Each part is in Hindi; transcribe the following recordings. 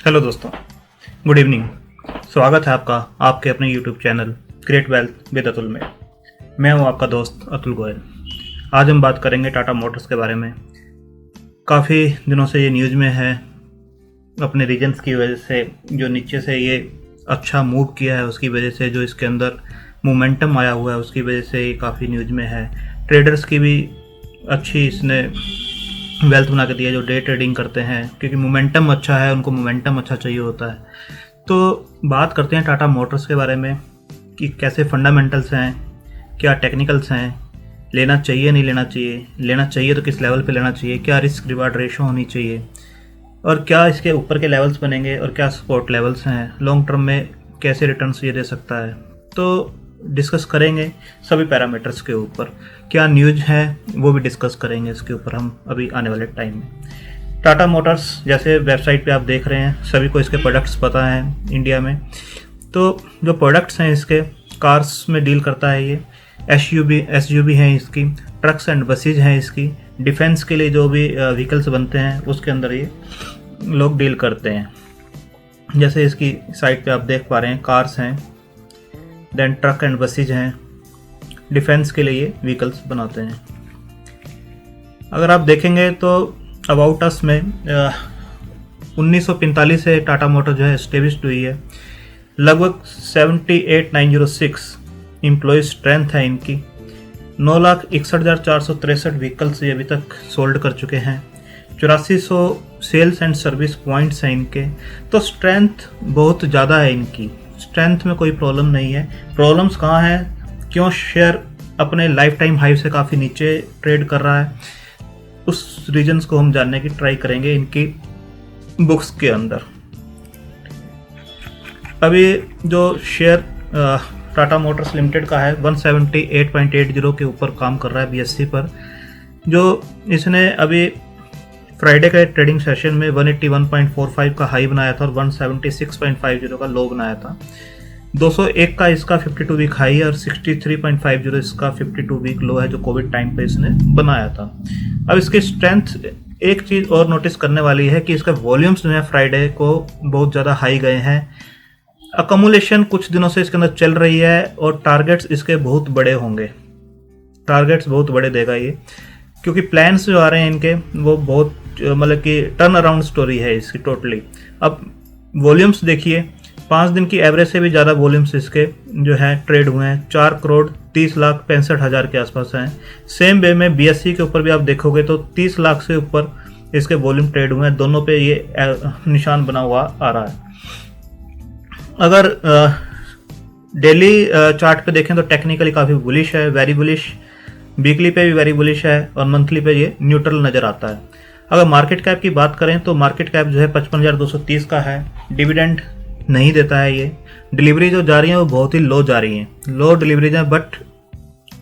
हेलो दोस्तों, गुड इवनिंग। स्वागत है आपका आपके अपने YouTube channel create wealth with Atul में। मैं हूं आपका दोस्त अतुल गोयल। आज हम बात करेंगे टाटा मोटर्स के बारे में। काफ़ी दिनों से ये न्यूज़ में है, अपने रीजन्स की वजह से जो नीचे से ये अच्छा मूव किया है उसकी वजह से, जो इसके अंदर मोमेंटम आया हुआ है उसकी वजह से ये काफ़ी न्यूज़ में है। ट्रेडर्स की भी अच्छी इसने वेल्थ बना के दिया जो डे ट्रेडिंग करते हैं, क्योंकि मोमेंटम अच्छा है, उनको मोमेंटम अच्छा चाहिए होता है। तो बात करते हैं टाटा मोटर्स के बारे में कि कैसे फंडामेंटल्स हैं, क्या टेक्निकल्स हैं, लेना चाहिए नहीं लेना चाहिए, लेना चाहिए तो किस लेवल पे लेना चाहिए, क्या रिस्क रिवार्ड रेशो होनी चाहिए, और क्या इसके ऊपर के लेवल्स बनेंगे और क्या सपोर्ट लेवल्स हैं, लॉन्ग टर्म में कैसे रिटर्न्स ये दे सकता है। तो डिस्कस करेंगे सभी पैरामीटर्स के ऊपर। क्या न्यूज़ है वो भी डिस्कस करेंगे इसके ऊपर हम अभी आने वाले टाइम में। टाटा मोटर्स जैसे वेबसाइट पे आप देख रहे हैं, सभी को इसके प्रोडक्ट्स पता हैं इंडिया में। तो जो प्रोडक्ट्स हैं इसके, कार्स में डील करता है ये, एसयूवी हैं इसकी, ट्रक्स एंड बसेज हैं इसकी, डिफेंस के लिए जो भी व्हीकल्स बनते हैं उसके अंदर ये लोग डील करते हैं। जैसे इसकी साइट पे आप देख पा रहे हैं, कार्स हैं, देन ट्रक एंड बसेज हैं, डिफेंस के लिए ये व्हीकल्स बनाते हैं। अगर आप देखेंगे तो अबाउट अस में 1945 से टाटा मोटर जो है एस्टेब्लिश्ड हुई है। लगभग 78,906 एम्प्लॉय स्ट्रेंथ है इनकी। 9,61,463 व्हीकल्स ये अभी तक सोल्ड कर चुके हैं। 8400 सेल्स एंड सर्विस पॉइंट्स हैं इनके। तो स्ट्रेंथ बहुत ज़्यादा है इनकी, स्ट्रेंथ में कोई प्रॉब्लम नहीं है। प्रॉब्लम्स कहाँ है, क्यों शेयर अपने लाइफ टाइम हाई से काफ़ी नीचे ट्रेड कर रहा है, उस रीजन्स को हम जानने की ट्राई करेंगे इनकी बुक्स के अंदर। अभी जो शेयर टाटा मोटर्स लिमिटेड का है 178.80 के ऊपर काम कर रहा है BSE पर। जो इसने अभी फ्राइडे के ट्रेडिंग सेशन में 181.45 का हाई बनाया था और 176.50 का लो बनाया था। 201 का इसका 52 वीक हाई है और 63.50 इसका 52 वीक लो है, जो कोविड टाइम पे इसने बनाया था। अब इसकी स्ट्रेंथ, एक चीज़ और नोटिस करने वाली है कि इसका वॉल्यूम्स जो है फ्राइडे को बहुत ज़्यादा हाई गए हैं। अकोमुलेशन कुछ दिनों से इसके अंदर चल रही है और टारगेट्स इसके बहुत बड़े होंगे, टारगेट्स बहुत बड़े देगा ये, क्योंकि प्लान्स जो आ रहे हैं इनके वो बहुत मतलब कि टर्न अराउंड स्टोरी है इसकी टोटली। अब वॉल्यूम्स देखिए, 5 दिन की एवरेज से भी ज़्यादा वॉल्यूम्स इसके जो है ट्रेड हुए हैं। 4,30,65,000 के आसपास हैं। सेम वे में BSE के ऊपर भी आप देखोगे तो 30 लाख से ऊपर इसके वॉल्यूम ट्रेड हुए हैं। दोनों पे ये निशान बना हुआ आ रहा है। अगर डेली चार्ट पे देखें तो टेक्निकली काफ़ी बुलिश है, वेरी बुलिश। वीकली पे भी वेरी बुलिश है और मंथली पे ये न्यूट्रल नज़र आता है। अगर मार्केट कैप की बात करें तो मार्केट कैप जो है 55,230 का है। डिविडेंड नहीं देता है ये। डिलीवरी जो जा रही है वो बहुत ही लो जा रही है, लो डिलीवरीज है। बट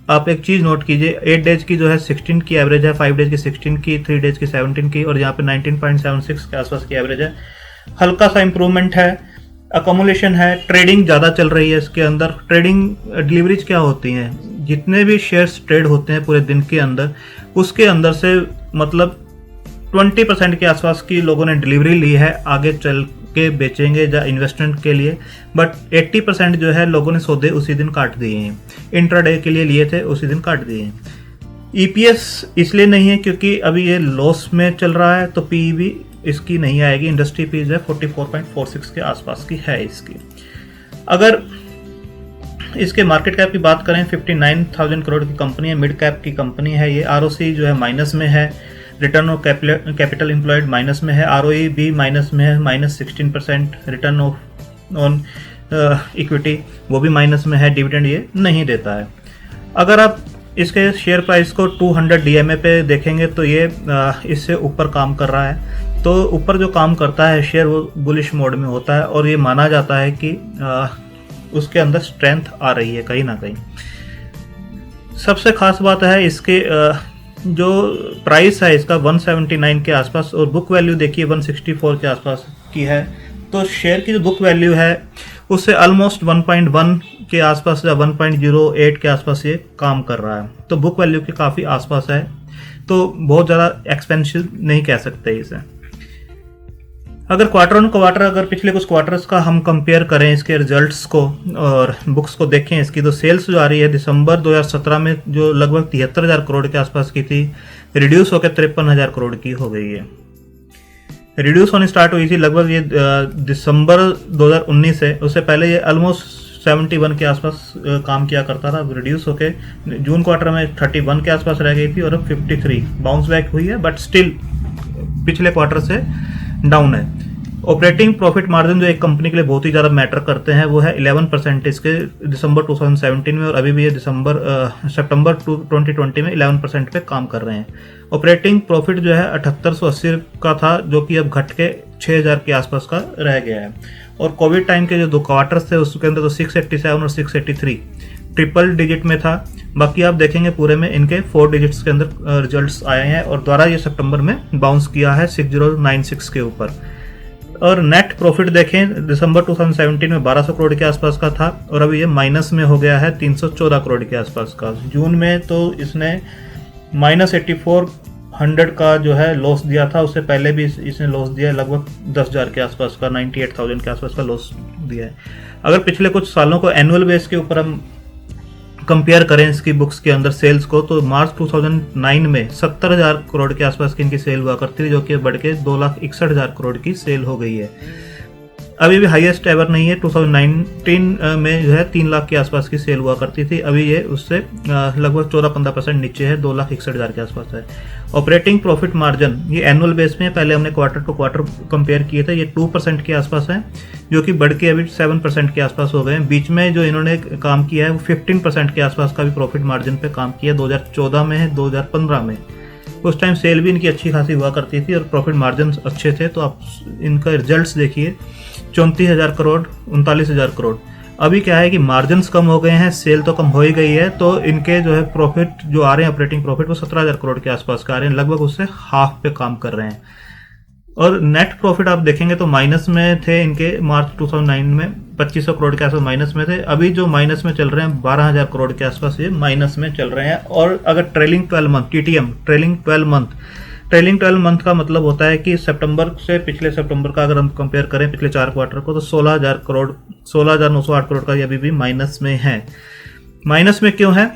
आप एक चीज़ नोट कीजिए, 8 डेज की जो है 16 की एवरेज है, 5 डेज की 16 की, 3 डेज की 17 की, और यहाँ पे 19.76 के आसपास की एवरेज है। हल्का सा इंप्रूवमेंट है, अकोमुलेशन है, ट्रेडिंग ज़्यादा चल रही है इसके अंदर। ट्रेडिंग डिलीवरीज क्या होती हैं, जितने भी शेयर्स ट्रेड होते हैं पूरे दिन के अंदर, उसके अंदर से मतलब 20% के आसपास की लोगों ने डिलीवरी ली है, आगे चल के बेचेंगे या इन्वेस्टमेंट के लिए। बट 80% जो है लोगों ने सौदे उसी दिन काट दिए हैं, इंट्राडे के लिए लिए थे उसी दिन काट दिए हैं। EPS इसलिए नहीं है क्योंकि अभी ये लॉस में चल रहा है, तो PE भी इसकी नहीं आएगी। इंडस्ट्री पी जो है 44.46 के आसपास की है इसकी। अगर इसके मार्केट कैप की बात करें, 59,000 करोड़ की कंपनी है, मिड कैप की कंपनी है ये। ROC जो है माइनस में है, return of capital employed minus में है, ROE भी माइनस में है, -16%। रिटर्न ऑन इक्विटी वो भी माइनस में है। डिविडेंड ये नहीं देता है। अगर आप इसके शेयर प्राइस को 200 DMA पे देखेंगे तो ये इससे ऊपर काम कर रहा है। तो ऊपर जो काम करता है शेयर वो बुलिश मोड में होता है और ये माना जाता है कि उसके अंदर स्ट्रेंथ आ रही है कहीं ना कहीं। सबसे खास बात है इसके जो प्राइस है इसका 179 के आसपास, और बुक वैल्यू देखिए 164 के आसपास की है। तो शेयर की जो बुक वैल्यू है उससे ऑलमोस्ट 1.1 के आसपास या 1.08 के आसपास ये काम कर रहा है। तो बुक वैल्यू के काफ़ी आसपास है, तो बहुत ज़्यादा एक्सपेंसिव नहीं कह सकते इसे। अगर क्वार्टर ऑन क्वार्टर अगर पिछले कुछ क्वार्टर्स का हम कंपेयर करें इसके रिजल्ट्स को और बुक्स को देखें इसकी, तो सेल्स जो आ रही है दिसंबर 2017 में जो लगभग 73,000 करोड़ के आसपास की थी, रिड्यूस होकर 53,000 करोड़ की हो गई है। रिड्यूस होनी स्टार्ट हुई थी लगभग ये दिसंबर 2019 से, उससे पहले ये ऑलमोस्ट 71 के आसपास काम किया करता था। अब रिड्यूस होके जून क्वार्टर में 31 के आसपास रह गई थी और अब 53 बाउंस बैक हुई है, बट स्टिल पिछले क्वार्टर से डाउन है। ऑपरेटिंग प्रॉफिट मार्जिन जो एक कंपनी के लिए बहुत ही ज़्यादा मैटर करते हैं वो है 11% इसके दिसंबर 2017 में, और अभी भी ये सितंबर 2020 में 11% पे काम कर रहे हैं। ऑपरेटिंग प्रॉफिट जो है 7880 का था, जो कि अब घट के 6000 के आसपास का रह गया है। और कोविड टाइम के जो 2 क्वार्टर्स थे उसके अंदर तो 687 और 683 ट्रिपल डिजिट में था। बाकी आप देखेंगे पूरे में इनके 4 डिजिट्स के अंदर रिजल्ट्स आए हैं, और द्वारा ये सितंबर में बाउंस किया है 6096 के ऊपर। और नेट प्रॉफिट देखें दिसंबर 2017 में 1200 करोड़ के आसपास का था, और अभी ये माइनस में हो गया है 314 करोड़ के आसपास का। जून में तो इसने -8400 का जो है लॉस दिया था, उससे पहले भी इसने लॉस दिया है लगभग 10,000 के आसपास का, 98,000 के आसपास का लॉस दिया है। अगर पिछले कुछ सालों को एनुअल बेस के ऊपर हम कंपेयर करें इसकी बुक्स के अंदर सेल्स को, तो मार्च 2009 में 70,000 करोड़ के आसपास की इनकी सेल हुआ करती थी, जो कि बढ़ के 2,61,000 करोड़ की सेल हो गई है। अभी भी हाईएस्ट एवर नहीं है। 2019 में जो है 3 लाख के आसपास की सेल हुआ करती थी, अभी ये उससे लगभग 14-15% नीचे है, 2,61,000 के आसपास है। ऑपरेटिंग प्रॉफिट मार्जिन ये एनुअल बेस में, पहले हमने क्वार्टर टू क्वार्टर कंपेयर किए थे, ये 2% के आसपास है, जो कि बढ़ के अभी 7% के आसपास हो गए हैं। बीच में जो इन्होंने काम किया है वो 15% के आसपास का भी प्रॉफिट मार्जिन पे काम किया, 2014 में है, 2015 में। उस टाइम सेल भी इनकी अच्छी खासी हुआ करती थी और प्रॉफिट मार्जिन अच्छे थे। तो आप इनका रिजल्ट्स देखिए, 34,000 करोड़, 39,000 करोड़। अभी क्या है कि मार्जिन्स कम हो गए हैं, सेल तो कम हो ही गई है, तो इनके जो है प्रॉफिट जो आ रहे हैं ऑपरेटिंग प्रॉफिट वो 17,000 करोड़ के आसपास का आ रहे हैं, लगभग उससे हाफ पे काम कर रहे हैं। और नेट प्रॉफिट आप देखेंगे तो माइनस में थे इनके मार्च 2009 में 2500 करोड़ के आसपास माइनस में थे। अभी जो माइनस में चल रहे हैं 12,000 करोड़ के आसपास ये माइनस में चल रहे हैं। और अगर trailing 12 month TTM trailing 12 month का मतलब होता है कि सितंबर से पिछले सितंबर का अगर हम कंपेयर करें पिछले 4 क्वार्टर को, तो 16,908 करोड़ का ये अभी भी माइनस में है। माइनस में क्यों है,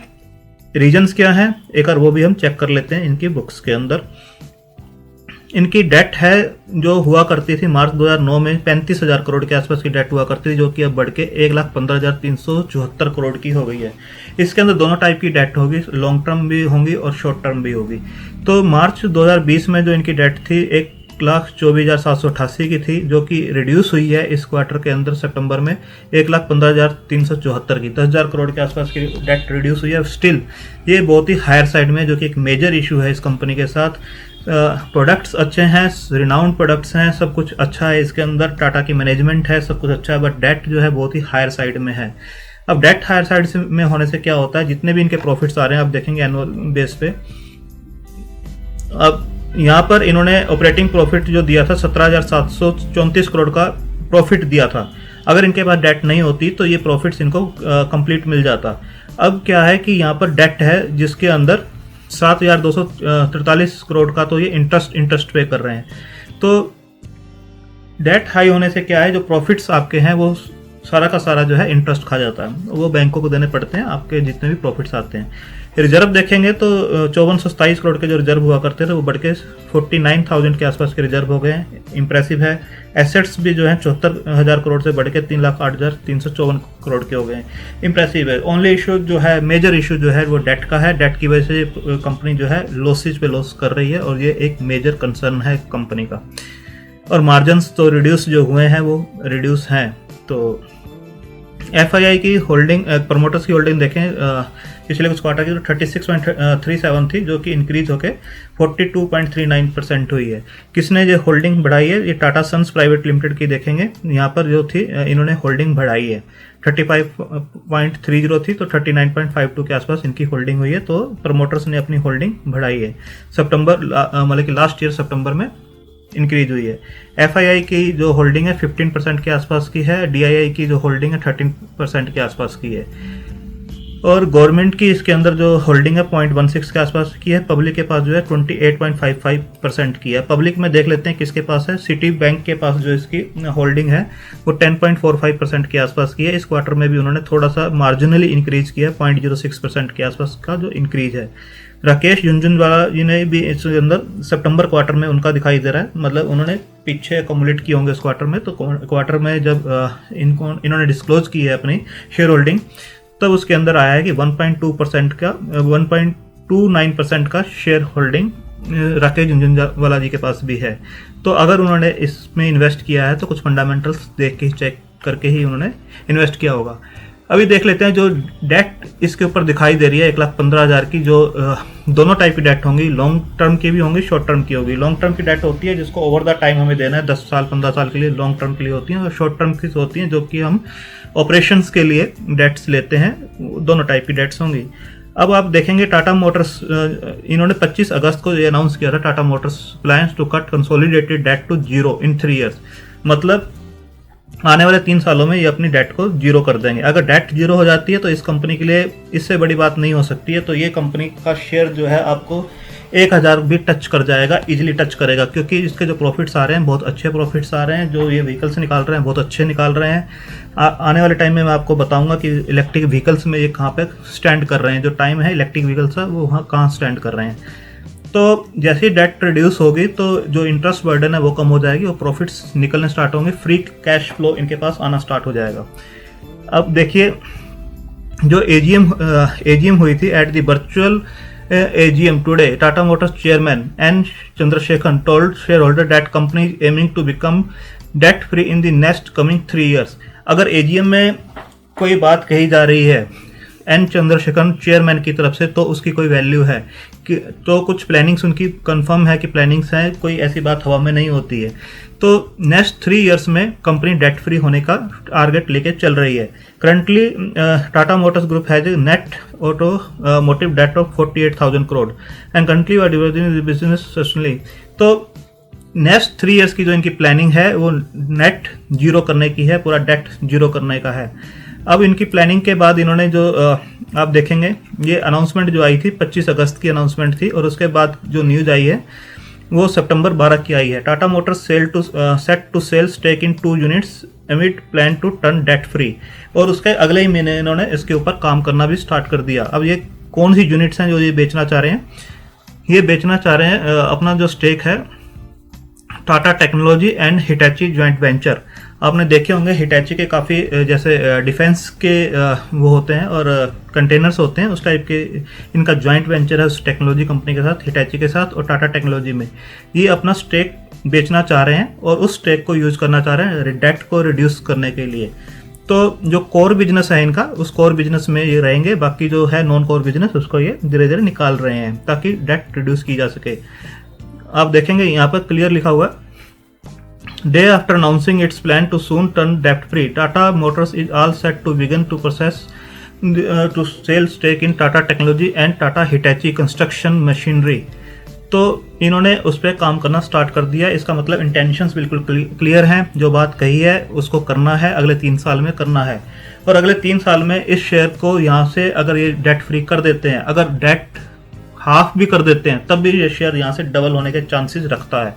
रीजंस क्या है, एक बार वो भी हम चेक कर लेते हैं इनकी बुक्स के अंदर। इनकी डेट है जो हुआ करती थी मार्च 2009 में 35,000 करोड़ के आसपास की डेट हुआ करती थी, जो कि अब बढ़ के 1,15,374 करोड़ की हो गई है। इसके अंदर दोनों टाइप की डेट होगी, लॉन्ग टर्म भी होंगी और शॉर्ट टर्म भी होगी। तो मार्च 2020 में जो इनकी डेट थी 1,24,788 की थी, जो कि रिड्यूस हुई है इस क्वार्टर के अंदर सितंबर में 1,15,374 की, 10,000 करोड़ के आसपास की डेट रिड्यूस हुई है। स्टिल ये बहुत ही हायर साइड में, जो कि एक मेजर इशू है इस कंपनी के साथ। प्रोडक्ट्स अच्छे हैं, रिनाउंड प्रोडक्ट्स हैं, सब कुछ अच्छा है इसके अंदर, टाटा की मैनेजमेंट है, सब कुछ अच्छा है, बट डेट जो है बहुत ही हायर साइड में है। अब डेट हायर साइड में होने से क्या होता है, जितने भी इनके प्रॉफिट्स आ रहे हैं आप देखेंगे एनुअल बेस पे, अब यहाँ पर इन्होंने ऑपरेटिंग प्रॉफिट जो दिया था 17,734 करोड़ का प्रॉफिट दिया था। अगर इनके पास डेट नहीं होती तो ये प्रॉफिट्स इनको कंप्लीट मिल जाता। अब क्या है कि यहाँ पर डेट है जिसके अंदर 7,243 करोड़ का तो ये इंटरेस्ट पे कर रहे हैं। तो डेट हाई होने से क्या है, जो प्रॉफिट्स आपके हैं वो सारा का सारा जो है इंटरेस्ट खा जाता है, वो बैंकों को देने पड़ते हैं आपके जितने भी प्रॉफिट्स आते हैं। रिजर्व देखेंगे तो 5427 करोड़ के जो रिजर्व हुआ करते थे वो बढ़ के 49,000 के आसपास के रिजर्व हो गए हैं, इंप्रेसिव है। एसेट्स भी जो है 74,000 करोड़ से बढ़ के 3,08,354 करोड़ के हो गए हैं, इंप्रेसिव है। ओनली इशू जो है, मेजर इशू जो है वो डेट का है, डेट की वजह से कंपनी जो है लॉसेज पे लॉस कर रही है, और ये एक मेजर कंसर्न है कंपनी का। और मार्जिन्स तो रिड्यूस जो हुए हैं वो रिड्यूस हैं। तो FII की होल्डिंग, प्रमोटर्स की होल्डिंग देखें पिछले कुछ क्वार्टर की तो 36.37 थी, जो कि इंक्रीज होकर 42.39% हुई है। किसने ये होल्डिंग बढ़ाई है, ये टाटा सन्स प्राइवेट लिमिटेड की देखेंगे, यहाँ पर जो थी इन्होंने होल्डिंग बढ़ाई है, 35.30 थी तो 39.52 के आसपास इनकी होल्डिंग हुई है। तो प्रमोटर्स ने अपनी होल्डिंग बढ़ाई है, सितंबर मतलब कि लास्ट ईयर सितंबर में इंक्रीज हुई है। FII की जो होल्डिंग है 15% के आसपास की है, DII की जो होल्डिंग है 13% के आसपास की है। और गवर्नमेंट की इसके अंदर जो होल्डिंग है 0.16 के आसपास की है, पब्लिक के पास जो है 28.55% की है। पब्लिक में देख लेते हैं किसके पास है। सिटी बैंक के पास जो इसकी होल्डिंग है वो 10.45% के आसपास की है। इस क्वार्टर में भी उन्होंने थोड़ा सा मार्जिनली इंक्रीज किया है, 0.06% के आसपास का जो इंक्रीज है। राकेश झुनझुनवाला जी ने भी इसके अंदर सितंबर क्वार्टर में उनका दिखाई दे रहा है, मतलब उन्होंने पीछे अकोमुलेट किए होंगे इस क्वार्टर में। तो क्वार्टर में जब इन्होंने डिस्क्लोज की है अपनी शेयर होल्डिंग, तब उसके अंदर आया है कि 1.2% का 1.29% का शेयर होल्डिंग राकेश झुनझुनवाला जी के पास भी है। तो अगर उन्होंने इसमें इन्वेस्ट किया है तो कुछ फंडामेंटल्स देख के चेक करके ही उन्होंने इन्वेस्ट किया होगा। अभी देख लेते हैं जो डेट इसके ऊपर दिखाई दे रही है 1,15,000 की, जो दोनों टाइप की डेट होंगी, लॉन्ग टर्म की भी होंगी, शॉर्ट टर्म की होगी। लॉन्ग टर्म की डेट होती है जिसको ओवर द टाइम हमें देना है, 10 साल 15 साल के लिए लॉन्ग टर्म के लिए होती हैं, और शॉर्ट टर्म की होती हैं जो कि हम ऑपरेशंस के लिए डेट्स लेते हैं। दोनों टाइप की डेट्स होंगी। अब आप देखेंगे टाटा मोटर्स, इन्होंने 25 अगस्त को ये अनाउंस किया था, Tata motors plans to cut consolidated debt to 0 in 3 years. मतलब आने वाले 3 सालों में ये अपनी डेट को 0 कर देंगे। अगर डेट 0 हो जाती है तो इस कंपनी के लिए इससे बड़ी बात नहीं हो सकती है। तो ये कंपनी का शेयर जो है आपको 1,000 भी टच कर जाएगा, इजीली टच करेगा, क्योंकि इसके जो प्रॉफिट्स आ रहे हैं बहुत अच्छे प्रॉफिट्स आ रहे हैं। जो ये व्हीकल्स निकाल रहे हैं बहुत अच्छे निकाल रहे हैं। आने वाले टाइम में मैं आपको बताऊंगा कि इलेक्ट्रिक व्हीकल्स में ये कहाँ पे स्टैंड कर रहे हैं। जो टाइम है इलेक्ट्रिक व्हीकल्स का वो वहाँ कहाँ स्टैंड कर रहे हैं। तो जैसे ही डेट रिड्यूस होगी तो जो इंटरेस्ट बर्डन है वो कम हो जाएगी और प्रॉफिट्स निकलने स्टार्ट होंगे, फ्री कैश फ्लो इनके पास आना स्टार्ट हो जाएगा। अब देखिए जो एजीएम हुई थी at the virtual AGM today, Tata Motors chairman N. Chandrasekaran told shareholder that company is aiming to become debt free in the next coming 3 years. अगर AGM में कोई बात कही जा रही है एन चंद्रशेखरन चेयरमैन की तरफ से तो उसकी कोई वैल्यू है कि तो कुछ प्लानिंग्स उनकी कंफर्म है कि प्लानिंग्स हैं, कोई ऐसी बात हवा में नहीं होती है। तो नेक्स्ट 3 इयर्स में कंपनी डेट फ्री होने का टारगेट लेके चल रही है। Currently Tata Motors group has a net automotive debt of 48,000 crore and currently are devising business sustainably. तो नेक्स्ट 3 इयर्स की जो इनकी प्लानिंग है वो नेट 0 करने की है, पूरा डेट 0 करने का है। अब इनकी प्लानिंग के बाद इन्होंने जो आप देखेंगे ये अनाउंसमेंट जो आई थी 25 अगस्त की अनाउंसमेंट थी, और उसके बाद जो न्यूज़ आई है वो सितंबर 12 की आई है। Tata motors set to sell stake in 2 units amid plan to turn debt free, और उसके अगले ही महीने इन्होंने इसके ऊपर काम करना भी स्टार्ट कर दिया। अब ये कौन सी यूनिट्स हैं जो ये बेचना चाह रहे हैं? ये बेचना चाह रहे हैं अपना जो स्टेक है Tata Technology and Hitachi joint venture. आपने देखे होंगे हिटैची के काफ़ी जैसे डिफेंस के वो होते हैं और कंटेनर्स होते हैं, उस टाइप के इनका ज्वाइंट वेंचर है उस टेक्नोलॉजी कंपनी के साथ, हिटैची के साथ और टाटा टेक्नोलॉजी में। ये अपना स्टेक बेचना चाह रहे हैं और उस स्टेक को यूज़ करना चाह रहे हैं डेट को रिड्यूस करने के लिए। तो जो कोर बिजनेस है इनका, उस कोर बिजनेस में ये रहेंगे, बाकी जो है नॉन कोर बिजनेस उसको ये धीरे धीरे निकाल रहे हैं ताकि डेट रिड्यूस की जा सके। आप देखेंगे यहाँ पर क्लियर लिखा हुआ है, Day after announcing its plan to soon turn debt free, Tata Motors is all set to begin to process to sell stake in Tata Technology and Tata Hitachi Construction Machinery. तो इन्होंने उस पर काम करना स्टार्ट कर दिया। इसका मतलब इंटेंशंस बिल्कुल क्लियर हैं, जो बात कही है उसको करना है, अगले 3 साल में करना है। और अगले 3 साल में इस शेयर को यहाँ से अगर ये डेट फ्री कर देते हैं, अगर डेट हाफ भी कर देते हैं, तब भी ये शेयर यहाँ से डबल होने के चांसेस रखता है।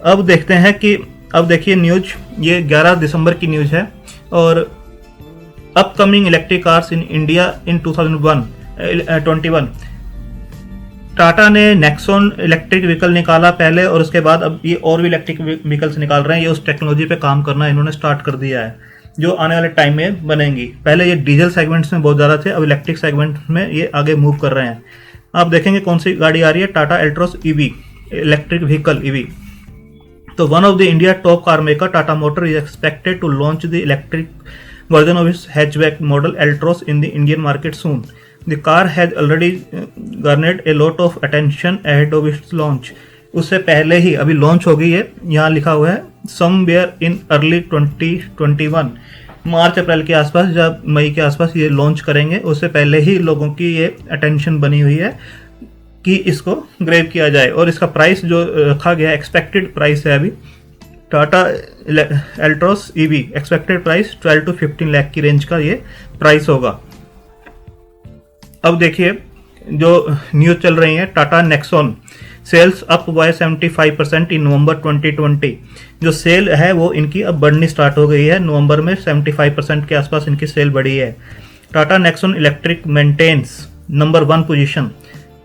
अब देखते हैं कि अब देखिए न्यूज, ये 11 दिसंबर की न्यूज है, और upcoming electric cars in India in 2021। Tata ने नेक्सॉन इलेक्ट्रिक व्हीकल निकाला पहले, और उसके बाद अब ये और भी इलेक्ट्रिक व्हीकल्स निकाल रहे हैं। ये उस टेक्नोलॉजी पे काम करना इन्होंने स्टार्ट कर दिया है जो आने वाले टाइम में बनेंगी। पहले ये डीजल सेगमेंट्स में बहुत ज़्यादा थे, अब इलेक्ट्रिक सेगमेंट में ये आगे मूव कर रहे हैं। आप देखेंगे कौन सी गाड़ी आ रही है, Tata Altroz EV electric vehicle EV. So one of the India top car maker Tata Motor is expected to launch the electric version of its hatchback model Altroz in the Indian market soon. The car has already garnered a lot of attention ahead of its launch. उससे पहले ही अभी लॉन्च हो गई है, यहाँ लिखा हुआ है somewhere in early 2021, मार्च अप्रैल के आसपास, जब मई के आसपास ये लॉन्च करेंगे। उससे पहले ही लोगों की ये अटेंशन बनी हुई है कि इसको ग्रैब किया जाए। और इसका प्राइस जो रखा गया एक्सपेक्टेड प्राइस है अभी Tata Altroz EV, expected price 12 to 15 lakh की रेंज का ये प्राइस होगा। अब देखिए जो न्यूज़ चल रही है, Tata Nexon sales up by 75% in November 2020। जो सेल है वो इनकी अब बढ़नी स्टार्ट हो गई है, नवंबर में 75% के आसपास इनकी सेल बढ़ी है। Tata Nexon electric maintains number 1 position.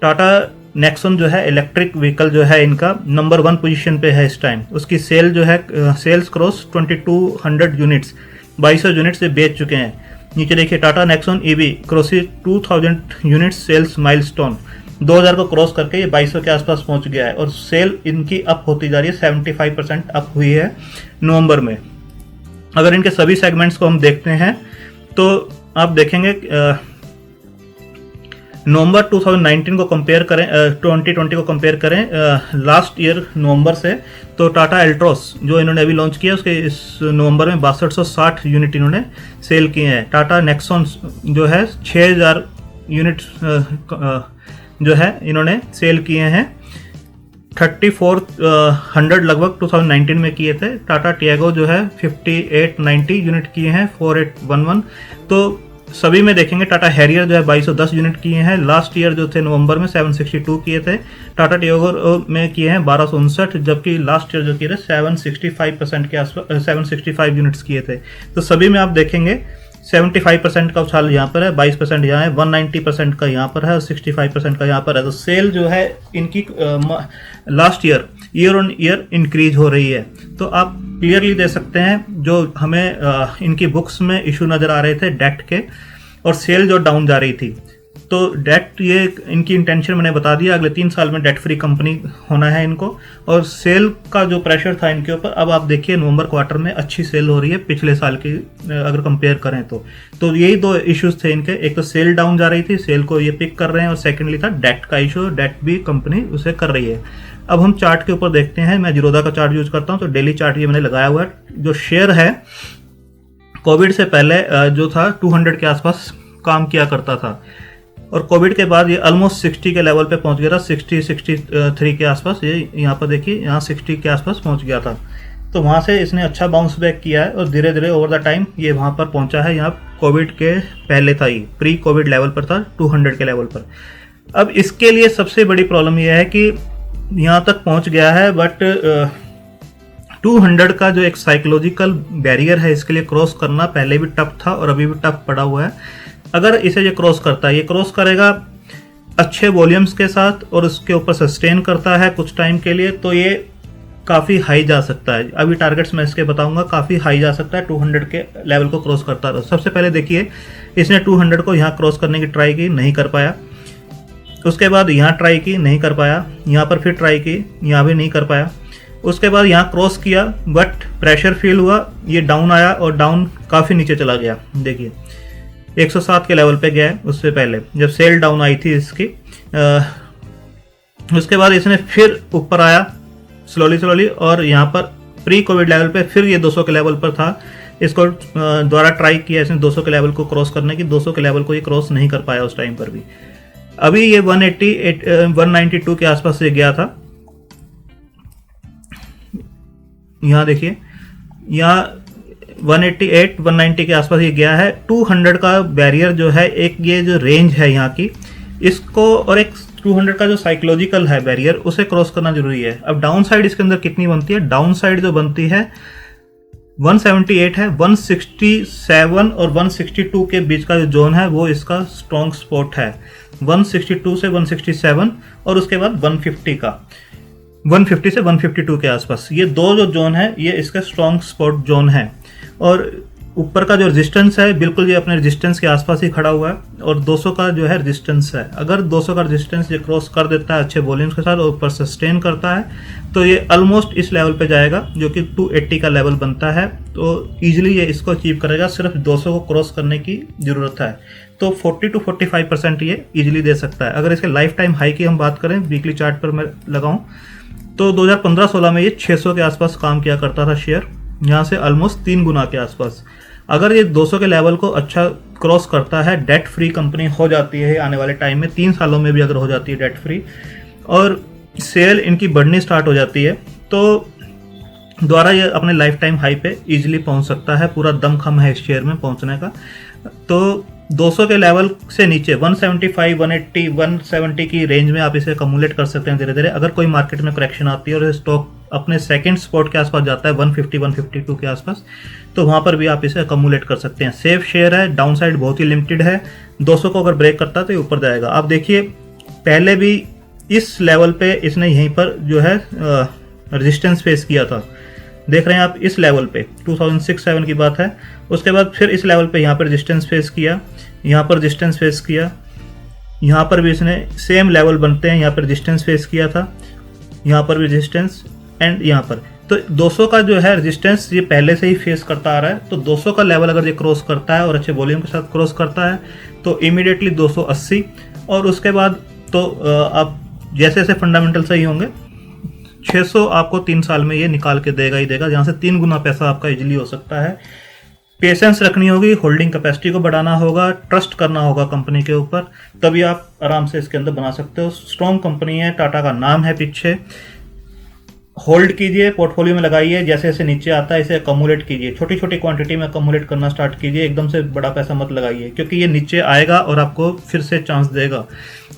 Tata Nexon जो है इलेक्ट्रिक व्हीकल जो है इनका नंबर 1 पोजीशन पे है इस टाइम। उसकी सेल जो है सेल्स क्रॉस 2200 यूनिट्स 2200 यूनिट से बेच चुके हैं। नीचे देखिए Tata Nexon EV crosses 2000 unit sales milestone, 2000 को क्रॉस करके ये 2200 के आसपास पहुंच गया है और सेल इनकी अप होती जा रही है, 75% अप हुई है नवंबर में। अगर इनके सभी सेगमेंट्स को हम देखते हैं तो आप देखेंगे नवंबर 2019 को कंपेयर करें 2020 को कंपेयर करें लास्ट ईयर नवंबर से, तो टाटा एल्ट्रोस जो इन्होंने अभी लॉन्च किया उसके इस नवंबर में 6260 यूनिट इन्होंने सेल किए हैं। टाटा नेक्सॉन जो है 6000 यूनिट जो है इन्होंने सेल किए हैं, 3400 लगभग 2019 में किए थे। टाटा टियागो जो है 5890 यूनिट किए हैं 4811। तो सभी में देखेंगे टाटा हैरियर जो है 2210 यूनिट किए हैं, लास्ट ईयर जो थे नवंबर में 762 किए थे। टाटा टियागो में किए हैं 1259, जबकि लास्ट ईयर जो किए थे 765% के आसपास 765 यूनिट्स किए थे। तो सभी में आप देखेंगे 75% का उछाल यहाँ पर है, 22% यहाँ है, 190% का यहाँ पर है और 65% का यहाँ पर है। तो सेल जो है इनकी last year on year increase हो रही है। तो आप क्लियरली दे सकते हैं जो हमें इनकी बुक्स में इशू नज़र आ रहे थे डेट के, और सेल जो डाउन जा रही थी। तो डेट ये इनकी इंटेंशन मैंने बता दिया, अगले 3 साल में डेट फ्री कंपनी होना है इनको। और सेल का जो प्रेशर था इनके ऊपर, अब आप देखिए नवंबर क्वार्टर में अच्छी सेल हो रही है पिछले साल की अगर कंपेयर करें तो यही 2 इश्यूज थे इनके। एक तो सेल डाउन जा रही थी, सेल को ये पिक कर रहे हैं, और सेकेंडली था डेट का इशू, डेट भी कंपनी उसे कर रही है। अब हम चार्ट के ऊपर देखते हैं, मैं जीरोधा का चार्ट यूज करता हूँ, तो डेली चार्ट ये मैंने लगाया हुआ है। जो शेयर है कोविड से पहले जो था 200 के आसपास काम किया करता था, और कोविड के बाद ये ऑलमोस्ट 60 के लेवल पे पहुंच गया था, 63 के आसपास। ये यहाँ पर देखिए यहाँ 60 के आसपास पहुंच गया था। तो वहाँ से इसने अच्छा बाउंस बैक किया है और धीरे धीरे ओवर द टाइम ये वहाँ पर पहुँचा है। यहाँ कोविड के पहले था, ये प्री कोविड लेवल पर था 200 के लेवल पर। अब इसके लिए सबसे बड़ी प्रॉब्लम यह है कि यहाँ तक पहुँच गया है, बट 200 का जो एक साइकोलॉजिकल बैरियर है इसके लिए क्रॉस करना पहले भी टफ था और अभी भी टफ पड़ा हुआ है। अगर इसे ये क्रॉस करता है, ये क्रॉस करेगा अच्छे वॉल्यूम्स के साथ और उसके ऊपर सस्टेन करता है कुछ टाइम के लिए, तो ये काफ़ी हाई जा सकता है। अभी टारगेट्स मैं इसके बताऊंगा, काफ़ी हाई जा सकता है 200 के लेवल को क्रॉस करता है। सबसे पहले देखिए इसने 200 को यहाँ क्रॉस करने की ट्राई की, नहीं कर पाया। उसके बाद यहाँ ट्राई की, नहीं कर पाया। यहाँ पर फिर ट्राई की, यहाँ भी नहीं कर पाया। उसके बाद यहाँ क्रॉस किया बट प्रेशर फील हुआ, ये डाउन आया और डाउन काफ़ी नीचे चला गया। देखिए 107 के लेवल पे गया है उससे पहले जब सेल डाउन आई थी इसकी। उसके बाद इसने फिर ऊपर आया स्लोली और यहाँ पर प्री कोविड लेवल पे फिर ये 200 के लेवल पर था। इसको द्वारा ट्राई किया इसने 200 के लेवल को क्रॉस करने की, 200 के लेवल को ये क्रॉस नहीं कर पाया उस टाइम पर भी। अभी ये 192 के आसपास से गया था। यहाँ देखिए यहाँ 188 190 के आसपास ये गया है। 200 का बैरियर जो है, एक ये जो रेंज है यहाँ की, इसको और एक 200 का जो साइकोलॉजिकल है बैरियर, उसे क्रॉस करना जरूरी है। अब डाउन साइड इसके अंदर कितनी बनती है? डाउन साइड जो बनती है 178 है। 167 और 162 के बीच का जो जोन है वो इसका स्ट्रॉन्ग स्पॉट है। 162 से 167 और उसके बाद 150 का 150 से 152 के आसपास, ये 2 जो जोन है ये इसका स्ट्रॉन्ग स्पॉट जोन है। और ऊपर का जो रेजिस्टेंस है बिल्कुल ये अपने रेजिस्टेंस के आसपास ही खड़ा हुआ है, और 200 का जो है रेजिस्टेंस है। अगर 200 का रेजिस्टेंस ये क्रॉस कर देता है अच्छे वॉल्यूम्स के साथ और ऊपर सस्टेन करता है तो ये ऑलमोस्ट इस लेवल पे जाएगा जो कि 280 का लेवल बनता है। तो ईजिली ये इसको अचीव करेगा, सिर्फ 200 को क्रॉस करने की ज़रूरत है। तो 40 to 45% ये ईजिली दे सकता है। अगर इसके लाइफ टाइम हाई की हम बात करें, वीकली चार्ट पर मैं लगाऊं, तो 2015-16 में ये 600 के आसपास काम किया करता था शेयर, यहाँ से ऑलमोस्ट 3 गुना के आसपास। अगर ये 200 के लेवल को अच्छा क्रॉस करता है, डेट फ्री कंपनी हो जाती है आने वाले टाइम में, 3 सालों में भी अगर हो जाती है डेट फ्री, और सेल इनकी बढ़नी स्टार्ट हो जाती है, तो द्वारा ये अपने लाइफ टाइम हाई पे इजीली पहुंच सकता है। पूरा दमखम है इस शेयर में पहुंचने का। तो 200 के लेवल से नीचे 175, 180, 170 की रेंज में आप इसे कम्युलेट कर सकते हैं धीरे धीरे। अगर कोई मार्केट में करेक्शन आती है और स्टॉक अपने सेकंड स्पॉट के आसपास जाता है 150, 152 के आसपास, तो वहाँ पर भी आप इसे कम्युलेट कर सकते हैं। सेफ शेयर है, डाउन साइड बहुत ही लिमिटेड है। 200 को अगर ब्रेक करता है तो ये ऊपर जाएगा। आप देखिए पहले भी इस लेवल पे इसने यहीं पर जो है रेजिस्टेंस फेस किया था, देख रहे हैं आप इस लेवल पे 2006-7 की बात है। उसके बाद फिर इस लेवल पे यहाँ पर रेजिस्टेंस फेस किया, यहाँ पर रेजिस्टेंस फेस किया, यहाँ पर भी इसने सेम लेवल बनते हैं, यहाँ पर रेजिस्टेंस फेस किया था, यहाँ पर भी रेजिस्टेंस, एंड यहाँ पर। तो 200 का जो है रेजिस्टेंस ये पहले से ही फेस करता आ रहा है। तो 200 का लेवल अगर ये क्रॉस करता है और अच्छे वॉल्यूम के साथ क्रॉस करता है तो इमीडिएटली 280, और उसके बाद तो आप जैसे जैसे फंडामेंटल सही होंगे 600 आपको 3 साल में ये निकाल के देगा ही देगा, जहाँ से 3 गुना पैसा आपका इजीली हो सकता है। पेशेंस रखनी होगी, होल्डिंग कैपेसिटी को बढ़ाना होगा, ट्रस्ट करना होगा कंपनी के ऊपर, तभी आप आराम से इसके अंदर बना सकते हो। स्ट्रॉन्ग कंपनी है, टाटा का नाम है पीछे। होल्ड कीजिए, पोर्टफोलियो में लगाइए, जैसे जैसे नीचे आता है इसे अकमुलेट कीजिए, छोटी छोटी क्वांटिटी में अकमुलेट करना स्टार्ट कीजिए। एकदम से बड़ा पैसा मत लगाइए, क्योंकि ये नीचे आएगा और आपको फिर से चांस देगा,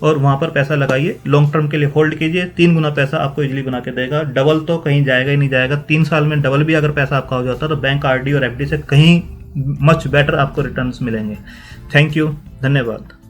और वहाँ पर पैसा लगाइए। लॉन्ग टर्म के लिए होल्ड कीजिए, 3 गुना पैसा आपको इजीली बना के देगा। डबल तो कहीं जाएगा ही नहीं जाएगा। 3 साल में डबल भी अगर पैसा आपका हो जाता है तो बैंक, आरडी और एफडी से कहीं मच बेटर आपको रिटर्न्स मिलेंगे। थैंक यू, धन्यवाद।